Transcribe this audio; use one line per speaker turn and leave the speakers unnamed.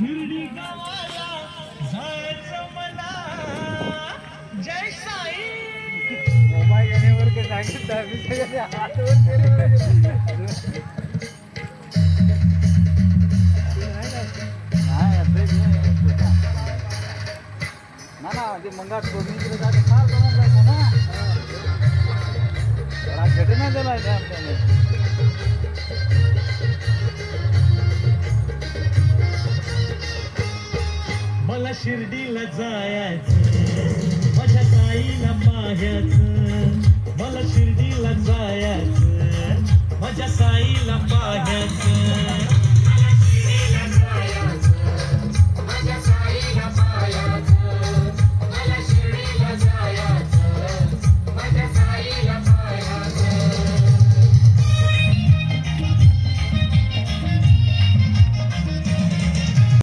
शिर्डी गावाला जायचं मला. जय साई.
मोबाईल येण्यावर ते सांगितलं आम्ही सगळे हातवर केले. ना ते मंगात कोणी जाते फार जमा जायचं ना. घटना झाला आपल्याला.
मला शिर्डीला जायचं, माझ्या साईला पाहायचं. मला शिर्डीला जायचं, माझ्या साईला पाहायचं.